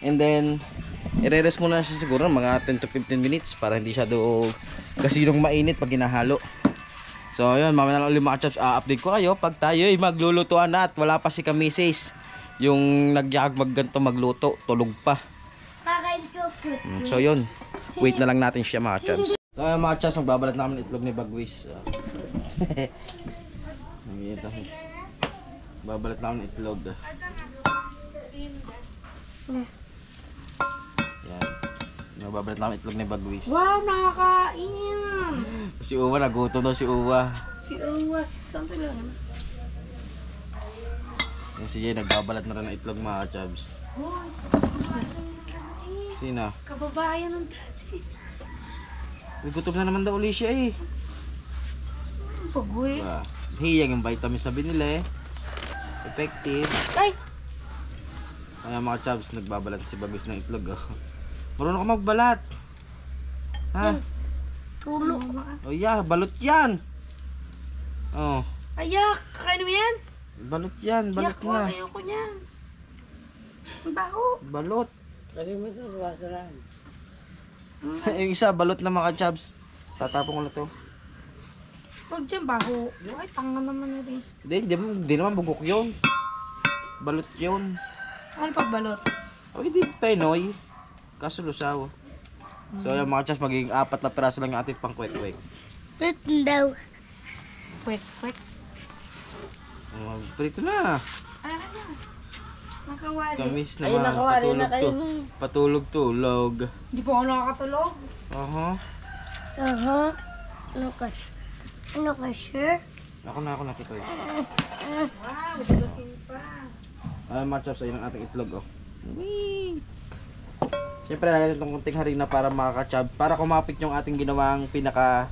And then i-rest muna siya siguro mga 10 to 15 minutes para hindi siya do kasi yung mainit pag ginahalo. So yun, mamaya na lang ulit mga chubs, update ko kayo pag tayo ay maglulutuan na at wala pa si Kamisis. Yung nagyakag magganto magluto, tulog pa. So yun, wait na lang natin siya mga chubs. So yun mga chubs, magbabalat namin itlog ni Bagwis. Babalat namin itlog. Yan. Nababalat namin itlog ni Bagwis. Wow, nakakain! Si Uwa, nagutom daw si Uwa. Si Uwas, saan talaga? Yung si Jay, nagbabalat na rin ng itlog mga chubs. Sino? Kababayan ng dati. Gutom na naman daw uli siya eh. Pagwis. Diba? Hiyang yung vitamins na binili. Effective. Ay! Kaya mga chubs, nagbabalat si Bagwis ng itlog. Oh. Marunong ka magbalat. Ha? Tulo. Oh yeah, balot yan. Oh, Ayak! Kakain mo yan? balot yan, balot Yak ko, na. ayoko niyan. Ang baho. Balot. Lagi mo ito sa basurahan. Yung isa, balot na mga chubs. Tatapon ko na to. Huwag dyan baho. Ay, tanga naman na rin. Hindi naman bugok yun. Balot yun. Ano pagbalot? O hindi Penoy. Kaso lusaw. So yung mga chubs, magiging 4 na piraso lang yung ating pang kwek-kwek. Ito daw. Kwek. Prito na. Ay, nakawali. Kamis Ayun, naman. nakawali na kayo. Patulog-tulog. Hindi po ako nakakatulog. Aha. Ano ka, sir? Ako na titoy. Wow, lulutin pa. Ay mga chubs, ayun ang ating itlog oh. Siyempre lagyan itong kunting harina para makaka-chub. Para kumapit yung ating ginawang pinaka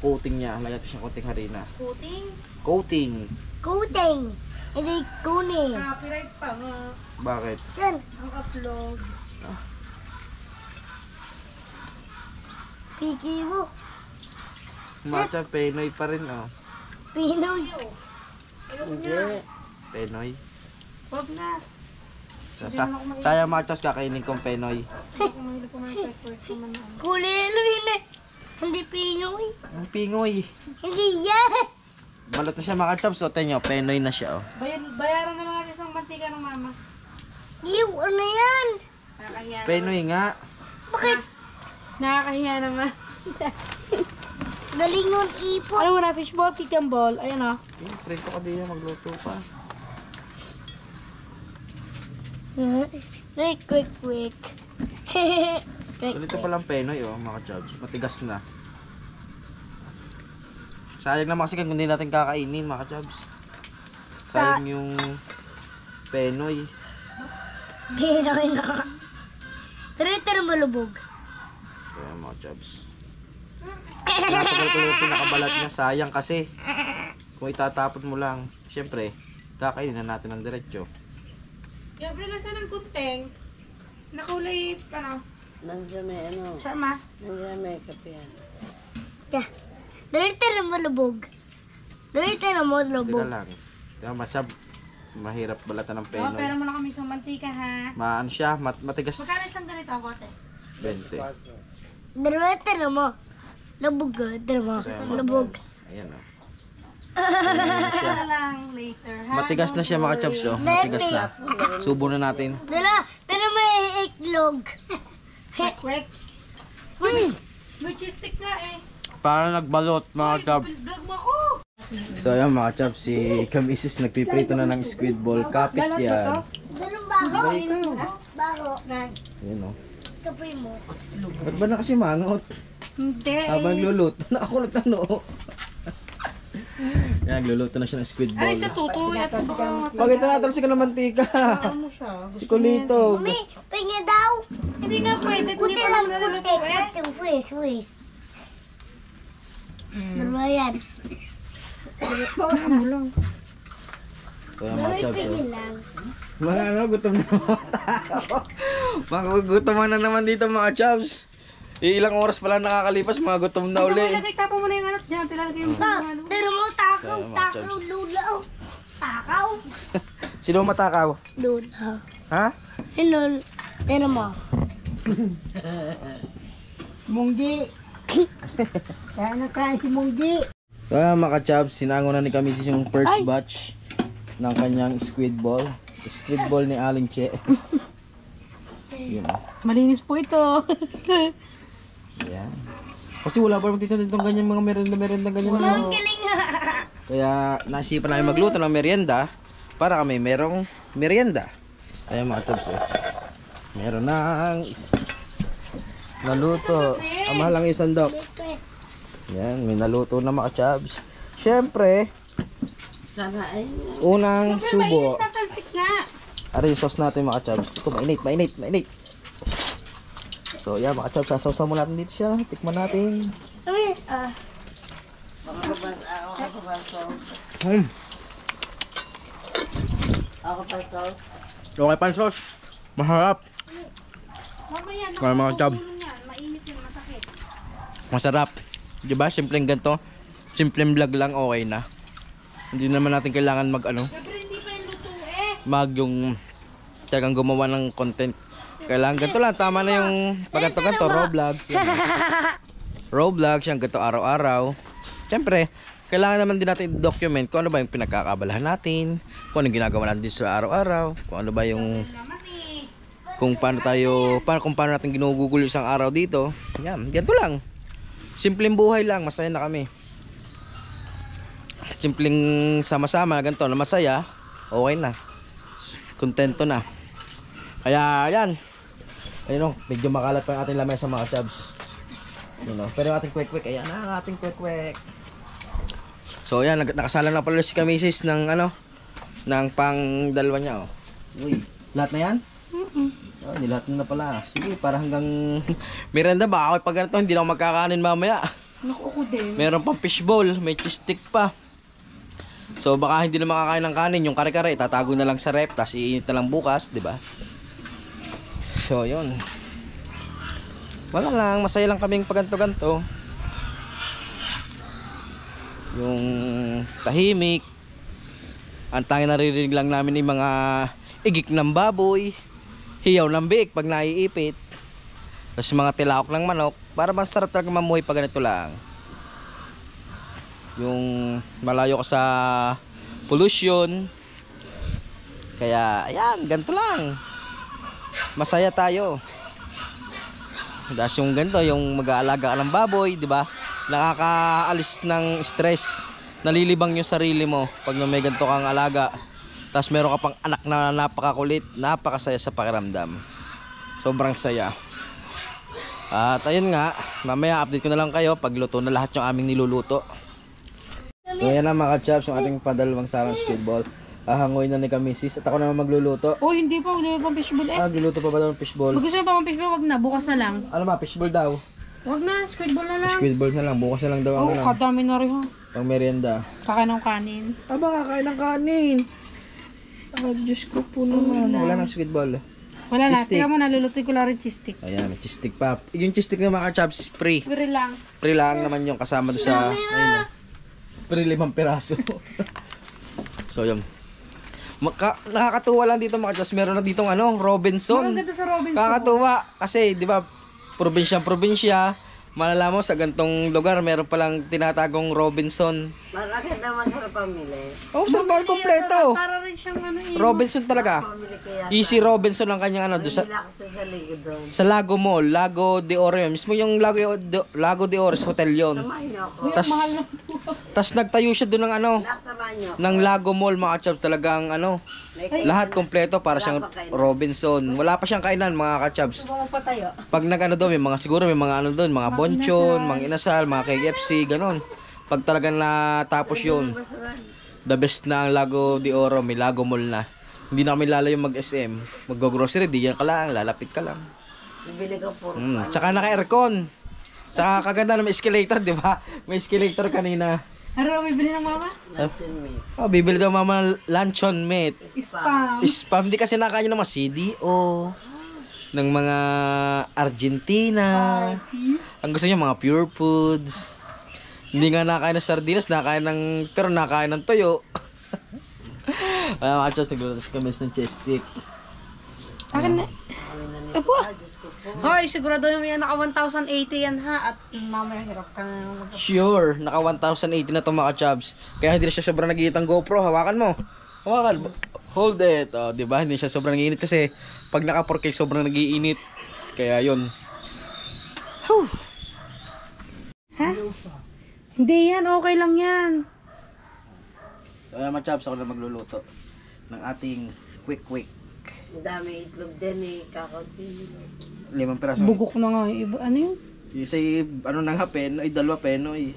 coating niya. Lagyan natin siyang kunting harina. Puting. Coating. Hindi kunin. Copyright pa nga. Bakit? Diyan. Ang upload. Piki mo. Mga chubs, Penoy pa rin oh. Pinoy. Hindi. Penoy. Huwag na. Sayang mga chubs, kakainin kong Penoy. Ako mahilig ko mga kwek naman na. Kulelo yun eh. Hindi Pinoy. Ang pingoy. Hindi yan. Balot na siya mga chubs, so tenyo, Penoy na siya oh. Bayaran na mga isang mantika ng mama. Ew, ano yan? Nakakahiya. Penoy nga. Bakit? Nakakahiya naman. Galing yung ipon. Ano mo na, fishball, kikambol. Ayan o. Prito ka din magluto pa. Like, quick. Ganito palang Penoy oh, mga chubs. Matigas na. Sayang naman kasi kung hindi natin kakainin mga chubs. Sayang yung Penoy. Ginoy na. Tara malubog. Kaya mga chubs. Natagal ko yung pinakabalat niya. Sayang kasi. Kung itatapon mo lang, syempre, kakainin na natin ng diretso. Gabriel, lasa ng kunteng. Nakulay, ano? Nandiyan may ano. Sama. Nandiyan may kapihan. Yeah. Tara malubog. Teka lang. Teka mga chub, mahirap balatan ng Oh, Penoy. pero muna kami isang mantika, ha? Ano siya, matigas. Magkano isang ganito, bote? 20. Tara mo. Lubog ka. Tara mo. Kaya mga Lubog. chubs, ayan oh. Ito na lang later, ha? Matigas na siya mga chubs oh. Matigas na. Subo na natin. Tara may iklog. Kwek. May cheese stick nga eh. Para nagbalot mga chubs. Vlog mo ako. So ayan mga chubs, si Kamisis nagpiprito na ng squid ball. Kapit yan. Ganun baho. Baho. Ayan oh. Kapoy mo. Ba't ba na kasi mangot? Hindi. Habang nagluluto na ako na tanong. Yan, nagluluto na siya ng squid ball. Ay, sa tutoy. At baka Bakit natalsi ka ng mantika? mo siya. Si Kulito. Mami, pahinga daw. Hindi nga pwede. Hindi Kunti pa lang, lang kunti. naluluto eh. Wis. Dalawa yan. Kaya mga chubs Pahinga oh. lang. Mga ano, gutom na mga tao. Mga gutom na naman dito mga chubs. Ilang oras pala nakakalipas, mga gutom na uli. Lagay tapo mo na yung anot dyan. Tilalagay yung ano. Pero mo, takaw, Kaya mga takaw, chubs. lulaw. Takaw. Sino matakaw? Lulaw. Ha? Hinol. Pero mo. Munggi. Kaya na tayo si Munggi. Kaya mga chubs, sinango na ni Kamisis yung first batch ng kanyang squid ball. Squid ball ni Aling Che. Yun oh. Malinis po ito. Yan. Kasi wala pa naman dito ganyan mga merenda ganyan. Ang galing nga. Kaya naisipan namin magluto ng merienda para kami merong merienda. Kaya mga chubs eh. Meron ng naluto. Ang mahal lang yung sandok. Yan, may naluto na mga chubs. Siyempre, unang subo. Tatalsik nga. Ara yung sauce natin mga chubs. Ito, mainit. So, yan mga chubs, sasawsaw mo natin dito siya. Tikman natin. Okay pa yung sauce. Maharap. Mamaya na. Kaya mga chub. Mainit yun, masakit. Masarap. Diba? Simpleng ganito. Simpleng vlog lang, okay na. Hindi naman natin kailangan mag ano. Gabriel, hindi pa yung luto eh. Mag yung talagang gumawa ng content. Kailangan ganito lang, tama na yung pagganto-ganto, raw vlogs. Raw vlogs, yung ganito araw-araw. Siyempre, kailangan naman din natin document kung ano ba yung pinagkakabalahan natin, kung ano yung ginagawa natin sa araw-araw, kung ano ba yung kung paano natin ginugugulo isang araw dito. Yan, ganito lang. Simpleng buhay lang, masaya na kami. Simpleng sama-sama, ganito na masaya, okay na. Kontento na. Kaya yan. Ayun o, medyo makalat pa yung ating lamesa mga chubs. Pero yung ating kwek-kwek, ayan na ang ating kwek-kwek. So yan, nakasala na pala si Kamisis ng ng pang dalawa niya oh. Uy, lahat na yan? Oh, nilahat na pala. Sige, para hanggang merenda ba? Ako pag ganito, hindi na ako magkakanin mamaya. Naku, ako din. Meron pang fishball, may cheese stick pa. So baka hindi na makakain ng kanin. Yung kare-kare, itatago na lang sa rep, tapos iinit na lang bukas, di ba? So yun. Wala lang, masaya lang kaming paganto-ganto. Yung tahimik. Ang tanging naririnig lang namin yung mga igik ng baboy, hiyaw ng biik pag naiipit, tapos mga tilaok ng manok. Para bang sarap talaga mamuhay pag ganito lang. Yung malayo ka sa pollution. Kaya ayan, ganito lang. Masaya tayo. Tapos yung ganito, yung mag-aalaga ka ng baboy, di ba? Nakakaalis ng stress. Nalilibang yung sarili mo pag may ganito kang alaga. Tapos meron ka pang anak na napakakulit, napakasaya sa pakiramdam. Sobrang saya. At ayun nga, mamaya update ko na lang kayo pag luto na lahat yung aming niluluto. So yan na mga chaps, yung ating padalawang sarang squid ball. Ahangoy na ni Kamisis at ako naman magluluto. Oh, hindi pa. Wala pang fishball eh. Magluluto pa ba daw ng fishball? Pag gusto mo pa ng fishball, wag na. Bukas na lang. Ano ba, fishball daw? Wag na. Squid ball na lang. Squid ball na lang, bukas na lang daw Oh, ang kadami na rin ha. pang merienda. Kakain ng kanin. Aba, kakain ng kanin. Ah, Diyos ko po naman. Wala nang squid ball. Wala na. Cheese stick. Tingnan mo, nalulutoy ko lang rin cheese stick. Ayan, may cheese stick pa. Yung cheese stick na mga chaps is free. Pero lang. Free lang naman yung kasama doon sa ayun oh. Free 5 piraso. So yun. Nakakatuwa lang dito mga chaps. Meron na ditong Robinson. Ang ganda sa Robinson. Kakatuwa kasi 'di ba, probinsya, malalaman mo sa gantong lugar meron palang tinatagong Robinson. Malaki naman sa pamili. Oh, sa bar kompleto. Para rin siyang Robinson talaga. Pamili kaya. Easy Robinson ang kanyang doon sa Relax sa likod doon. sa Lago Mall, Lago de Oro yun. Mismo yung Lago de Oro hotel yon. Samahan niyo ako. Tas nagtayo siya doon ng Samahan niyo ako. ng Lago Mall mga chaps, talagang lahat kompleto para siyang Robinson. Wala pa siyang kainan mga ka-chaps. Magpatayo. Pag doon, siguro may mga doon, mga bonchon, mga inasal, mga KFC, ganon. Pag talagang natapos yun, the best na ang Lago de Oro, may Lago Mall na. Hindi na kami lalayo mag-SM. Mag-grocery, di yan ka lang, lalapit ka lang. Bibili ko po. Tsaka naka-aircon. Tsaka kaganda na may escalator, di ba? May escalator kanina. Ano bibili ng mama? Oh, bibili daw mama ng luncheon meat. Spam. Spam, di kasi nakain ng mga CDO, ng mga Argentina. Ang gusto niya mga pure foods. Hindi nga nakain ng sardinas, pero nakain ng toyo. Ay, mga chos, naglulutos kami ng cheese stick. Akin na. Apo. Hoy, sigurado yung yan naka 1,080 yan ha. At mamaya hirap ka na. Sure, naka 1,080 na to mga chubs. Kaya hindi na siya sobrang nag-iinit ang GoPro. Hawakan mo. Hawakan. Hold it. Oh, di ba? Hindi siya sobrang nag-iinit kasi pag naka 4K sobrang nag-iinit. Kaya yun. Whew. Ha? Hindi yan, okay lang yan. So ayan mga chubs, ako na magluluto ng ating quick. Ang dami itlog din eh. Kakaunti. 5 piraso. Bugok na nga. Ano yun? Yung sa nga, Penoy, 2 Penoy.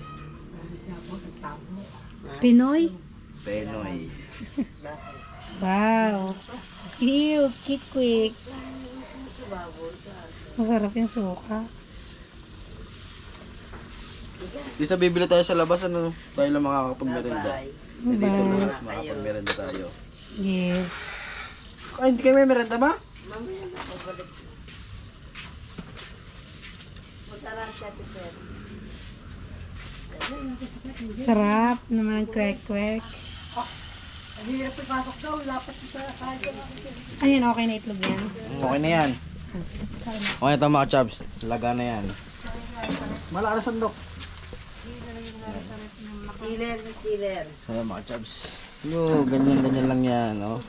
Pinoy? Penoy. Wow. Ew, quick. Masarap yung suka. Di sa bibili tayo sa labas, tayo lang makakapag-merenda. Dito lang makakapag-merenda tayo. Yeah. Ay, hindi kayo may merenda ba? Mamaya na pabalik. Matalas ka, Peter. Sarap naman, kwek. Ayun, okay na itlog yan. Okay na yan. Okay na ito mga chubs. Laga na yan. Malaki na sandok. Killer. So yan mga chubs. Yo, ganyan lang yan. Oh.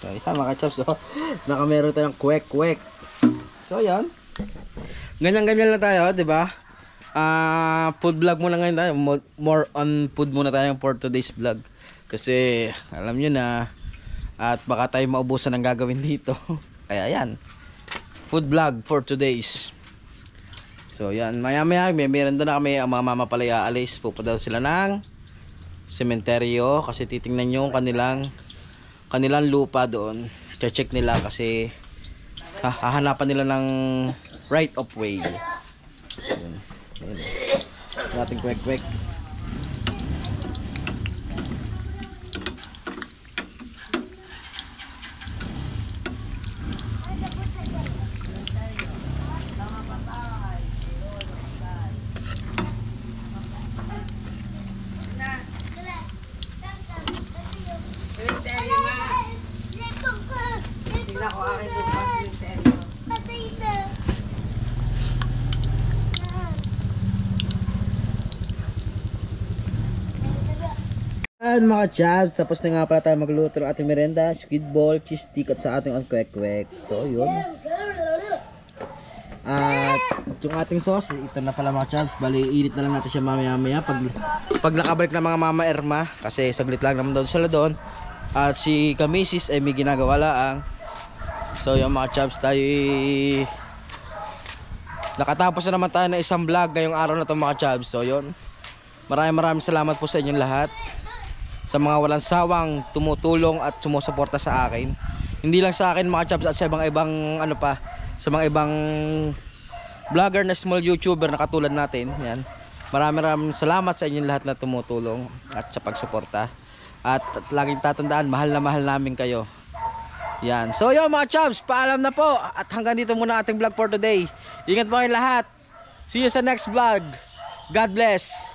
So yan mga chaps, oh. Nakameron tayong kwek. So yan. Ganyan lang tayo, di ba? Food vlog muna ngayon tayo. More on food muna tayo for today's vlog. Kasi alam nyo na, at baka tayo maubusan ng gagawin dito. Kaya yan. Food vlog for today's. So yan, maya may meron na kami. Ang mga mama pala aalis. Pupunta sila ng sementeryo kasi titingnan nyo kanilang lupa doon. Check nila kasi hahanapan nila ng right of way. Ayun. Nating kwek. Tingnan ko akin yung stereo. Ayan mga chabs, tapos na nga pala tayo magluto ng ating merenda, squid ball, cheese stick at sa ating kwek. So yun. At yung ating sauce, ito na pala mga chabs. Bali, init na lang natin siya mamaya pag nakabalik na mga mama Erma. Kasi saglit lang naman daw sila doon. At si Kamisis ay may ginagawa lang. So yung mga chabs, tayo nakatapos na naman tayo ng isang vlog ngayong araw na ito mga chabs. So yun. Maraming salamat po sa inyong lahat. Sa mga walang sawang tumutulong at sumusuporta sa akin. Hindi lang sa akin mga chabs at sa ibang ano pa, sa mga ibang vlogger na small YouTuber na katulad natin. Yan. Maraming salamat sa inyong lahat na tumutulong at sa pagsuporta. At laging tatandaan, mahal na mahal namin kayo. Yan. So yun mga chabs, paalam na po. At hanggang dito muna ating vlog for today. Ingat po kayong lahat. See you sa next vlog. God bless.